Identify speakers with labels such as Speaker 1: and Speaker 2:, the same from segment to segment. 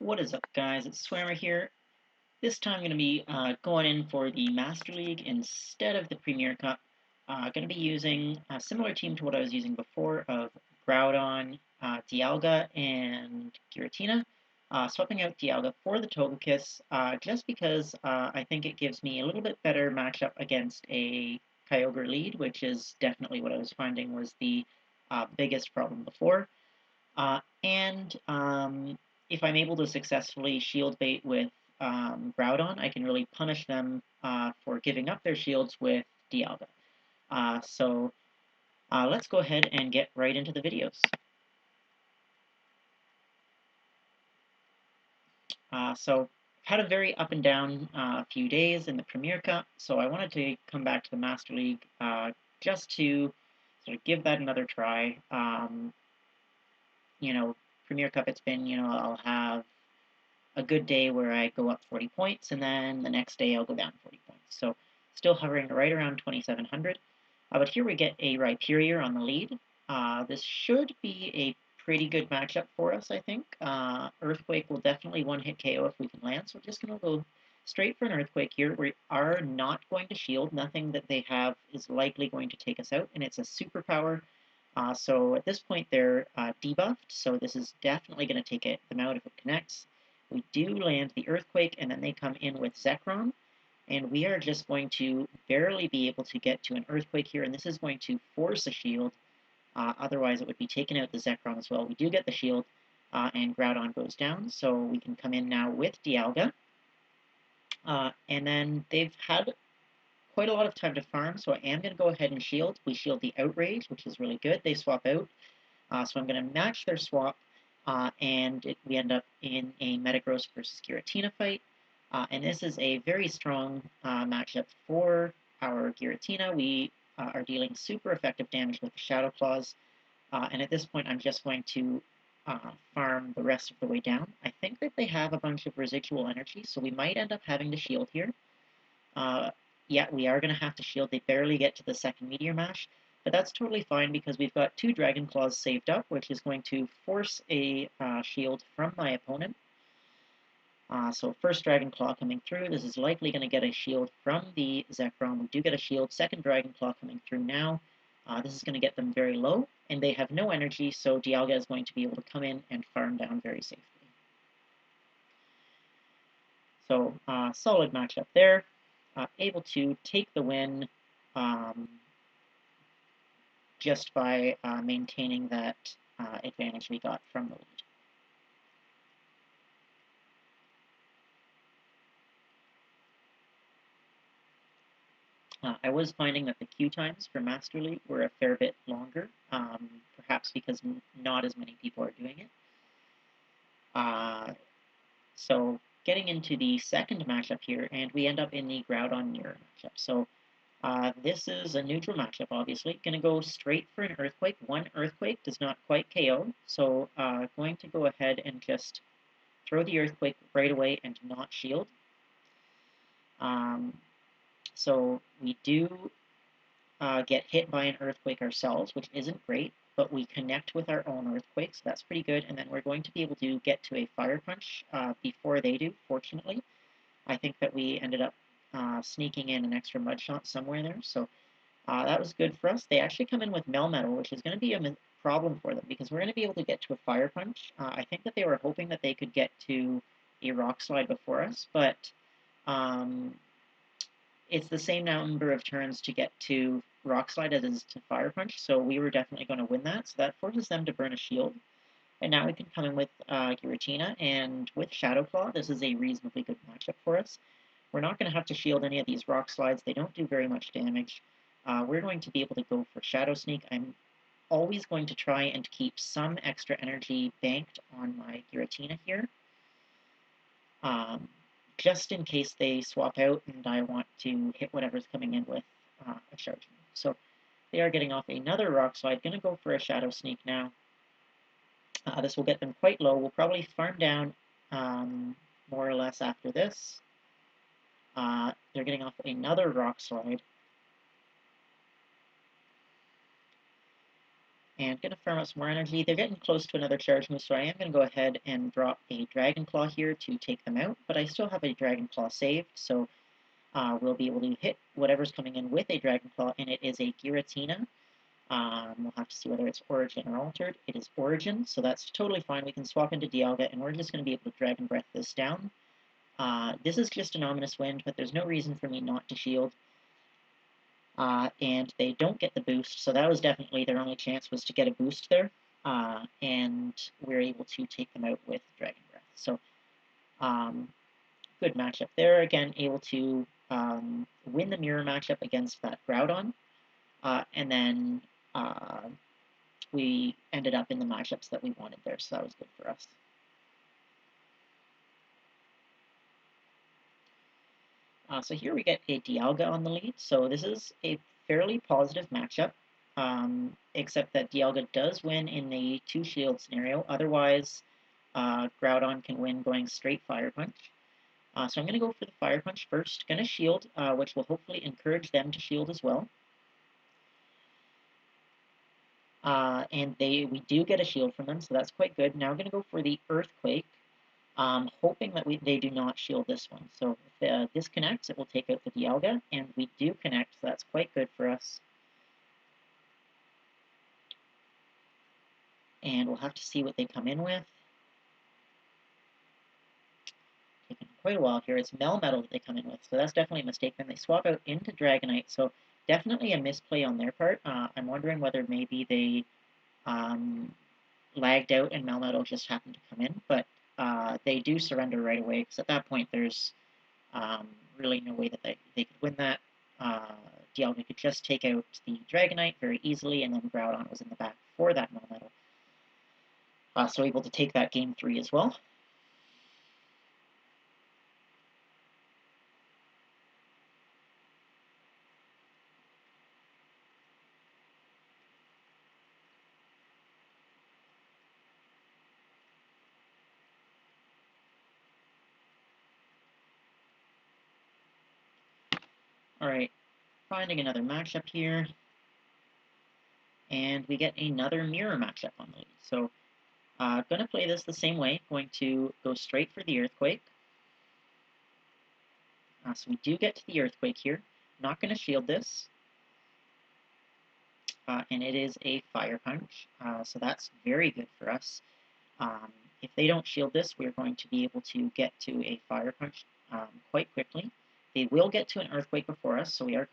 Speaker 1: What is up, guys? It's Swimmer here. This time I'm going to be going in for the Master League instead of the Premier Cup. Going to be using a similar team to what I was using before of Groudon, Dialga, and Giratina. Swapping out Dialga for the Togekiss just because I think it gives me a little bit better matchup against a Kyogre lead, which is definitely what I was finding was the biggest problem before. And if I'm able to successfully shield bait with Groudon, I can really punish them for giving up their shields with Dialga. So let's go ahead and get right into the videos. So had a very up and down few days in the Premier Cup, so I wanted to come back to the Master League just to sort of give that another try. You know, Premier Cup, it's been, I'll have a good day where I go up 40 points, and then the next day I'll go down 40 points. So still hovering right around 2,700. But here we get a Rhyperior on the lead. This should be a pretty good matchup for us, I think. Earthquake will definitely one-hit KO if we can land, so we're just going to go straight for an Earthquake here. We are not going to shield. Nothing that they have is likely going to take us out, and it's a superpower. So at this point they're debuffed, so this is definitely going to take them out if it connects. We do land the Earthquake, and then they come in with Zekrom, and we are just going to barely be able to get to an Earthquake here, and this is going to force a shield. Otherwise, it would be taking out the Zekrom as well. We do get the shield, and Groudon goes down, so we can come in now with Dialga. And then they've had quite a lot of time to farm, so I am going to go ahead and shield. We shield the Outrage, which is really good. They swap out, so I'm going to match their swap, and we end up in a Metagross versus Giratina fight. And this is a very strong matchup for our Giratina. We are dealing super effective damage with the Shadow Claws, and at this point I'm just going to farm the rest of the way down. I think that they have a bunch of residual energy, so we might end up having to shield here. Yeah, we are going to have to shield. They barely get to the second Meteor Mash, but that's totally fine because we've got 2 Dragon Claws saved up, which is going to force a shield from my opponent. So first Dragon Claw coming through. This is likely going to get a shield from the Zekrom. We do get a shield. Second Dragon Claw coming through now. This is going to get them very low, and they have no energy, so Dialga is going to be able to come in and farm down very safely. So solid matchup there. Able to take the win just by maintaining that advantage we got from the lead. I was finding that the queue times for Master League were a fair bit longer, perhaps because not as many people are doing it. So getting into the second matchup here, and we end up in the Groudon Mirror matchup. So this is a neutral matchup, obviously. Going to go straight for an Earthquake. One Earthquake does not quite KO, so going to go ahead and just throw the Earthquake right away and not shield. So we do get hit by an Earthquake ourselves, which isn't great, but we connect with our own Earthquake, so that's pretty good, and then we're going to be able to get to a Fire Punch before they do, fortunately. I think that we ended up sneaking in an extra Mud Shot somewhere there, so that was good for us. They actually come in with Melmetal, which is going to be a problem for them, because we're going to be able to get to a Fire Punch. I think that they were hoping that they could get to a Rock Slide before us, but it's the same number of turns to get to Rock Slide as it is to Fire Punch, so we were definitely going to win that. So that forces them to burn a shield. And now we can come in with Giratina, and with Shadow Claw, this is a reasonably good matchup for us. We're not going to have to shield any of these Rock Slides. They don't do very much damage. We're going to be able to go for Shadow Sneak. I'm always going to try and keep some extra energy banked on my Giratina here. Just in case they swap out and I want to hit whatever's coming in with a charge move. So they are getting off another Rock Slide. Going to go for a Shadow Sneak now. This will get them quite low. We'll probably farm down more or less after this. They're getting off another Rock Slide. And going to farm up some more energy. They're getting close to another charge move, so I am going to go ahead and drop a Dragon Claw here to take them out, but I still have a Dragon Claw saved, so we'll be able to hit whatever's coming in with a Dragon Claw, and it is a Giratina. We'll have to see whether it's Origin or Altered. It is Origin, so that's totally fine. We can swap into Dialga, and we're just going to be able to Dragon Breath this down. This is just an Ominous Wind, but there's no reason for me not to shield. And they don't get the boost, so that was definitely their only chance, was to get a boost there. And we're able to take them out with Dragon Breath. So, good matchup there. Again, able to win the mirror matchup against that Groudon. And then we ended up in the matchups that we wanted there, so that was good for us. So here we get a Dialga on the lead, so this is a fairly positive matchup, except that Dialga does win in the 2-shield scenario. Otherwise, Groudon can win going straight Fire Punch. So I'm going to go for the Fire Punch first. Going to shield, which will hopefully encourage them to shield as well. And we do get a shield from them, so that's quite good. Now we're going to go for the Earthquake, hoping that they do not shield this one. So if this connects, it will take out the Dialga, and we do connect, so that's quite good for us. And we'll have to see what they come in with. Taking quite a while here. It's Melmetal that they come in with, so that's definitely a mistake. Then they swap out into Dragonite, so definitely a misplay on their part. I'm wondering whether maybe they lagged out and Melmetal just happened to come in, but they do surrender right away, because at that point there's really no way that they could win that. Dialga could just take out the Dragonite very easily, and then Groudon was in the back for that Melmetal. So able to take that game 3 as well. Alright, finding another matchup here. And we get another mirror matchup on the lead. So, going to play this the same way. Going to go straight for the Earthquake. So we do get to the Earthquake here. Not going to shield this. And it is a Fire Punch. So that's very good for us. If they don't shield this, we're going to be able to get to a Fire Punch quite quickly. They will get to an Earthquake before us, so we are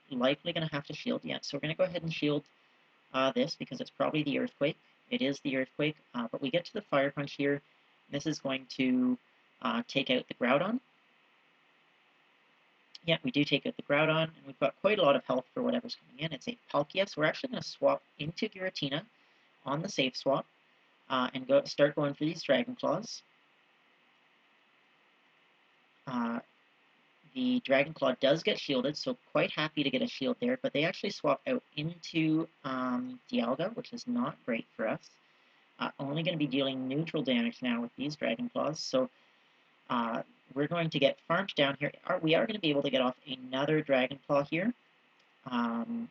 Speaker 1: likely going to have to shield yet. So we're going to go ahead and shield this, because it's probably the Earthquake. It is the Earthquake, but we get to the Fire Punch here. This is going to take out the Groudon. Yeah, we do take out the Groudon, and we've got quite a lot of health for whatever's coming in. It's a Palkia, so we're actually going to swap into Giratina on the safe swap, and start going for these Dragon Claws. The Dragon Claw does get shielded, so quite happy to get a shield there, but they actually swap out into Dialga, which is not great for us. Only going to be dealing neutral damage now with these Dragon Claws, so we're going to get farmed down here. We are going to be able to get off another Dragon Claw here, and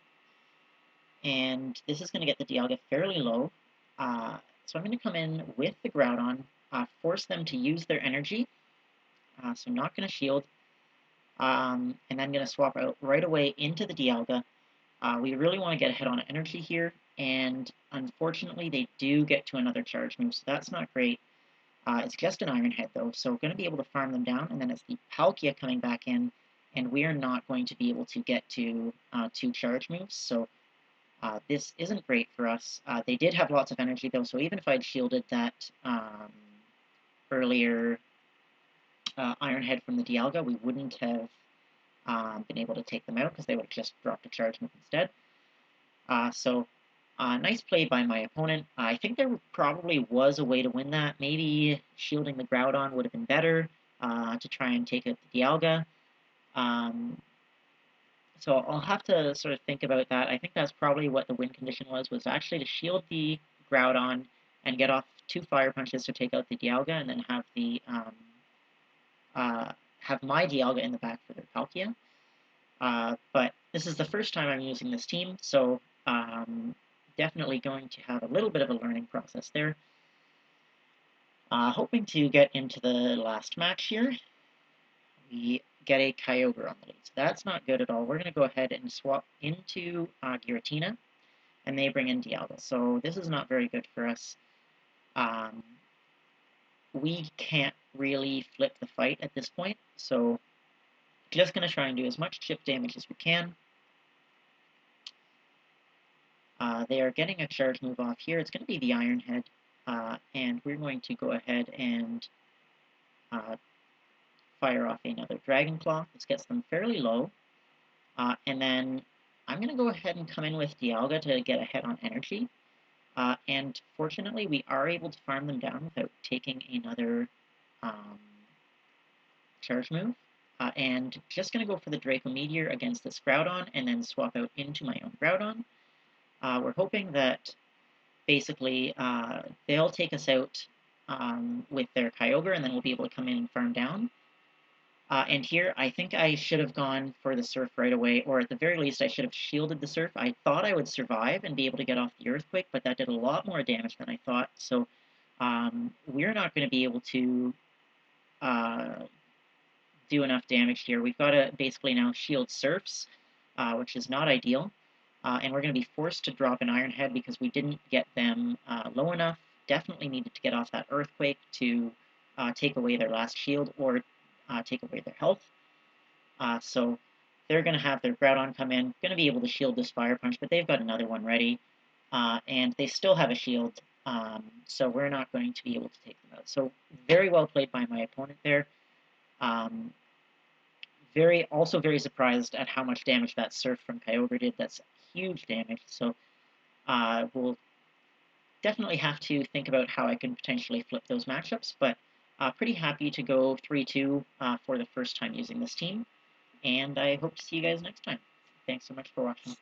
Speaker 1: this is going to get the Dialga fairly low. So I'm going to come in with the Groudon, force them to use their energy, so I'm not going to shield. And I'm going to swap out right away into the Dialga. We really want to get ahead on energy here, and unfortunately they do get to another charge move, so that's not great. It's just an Iron Head though, so we're going to be able to farm them down, and then it's the Palkia coming back in, and we are not going to be able to get to 2 charge moves, so this isn't great for us. They did have lots of energy though, so even if I'd shielded that earlier Iron Head from the Dialga, we wouldn't have been able to take them out, because they would have just dropped a charge move instead. Nice play by my opponent. I think there probably was a way to win that. Maybe shielding the Groudon would have been better to try and take out the Dialga. So I'll have to sort of think about that. I think that's probably what the win condition was actually to shield the Groudon and get off 2 Fire Punches to take out the Dialga, and then have the have my Dialga in the back for their Palkia. But this is the first time I'm using this team, so definitely going to have a little bit of a learning process there. Hoping to get into the last match here. We get a Kyogre on the lead, so that's not good at all. We're going to go ahead and swap into Giratina, and they bring in Dialga. So this is not very good for us. We can't really flip the fight at this point, so just going to try and do as much chip damage as we can. They are getting a charge move off here. It's going to be the Iron Head, and we're going to go ahead and fire off another Dragon Claw. This gets them fairly low, and then I'm going to go ahead and come in with Dialga to get ahead on energy. And fortunately, we are able to farm them down without taking another charge move. And just going to go for the Draco Meteor against this Groudon and then swap out into my own Groudon. We're hoping that basically they'll take us out with their Kyogre, and then we'll be able to come in and farm down. And here, I think I should have gone for the Surf right away, or at the very least, I should have shielded the Surf. I thought I would survive and be able to get off the Earthquake, but that did a lot more damage than I thought. So we're not going to be able to do enough damage here. We've got to basically now shield Surfs, which is not ideal. And we're going to be forced to drop an Iron Head because we didn't get them low enough. Definitely needed to get off that Earthquake to take away their last shield or take away their health. So they're going to have their Groudon come in, going to be able to shield this Fire Punch, but they've got another one ready. And they still have a shield, so we're not going to be able to take them out. So very well played by my opponent there. Also very surprised at how much damage that Surf from Kyogre did. That's huge damage. So we'll definitely have to think about how I can potentially flip those matchups, but pretty happy to go 3-2 for the first time using this team, and I hope to see you guys next time. Thanks so much for watching.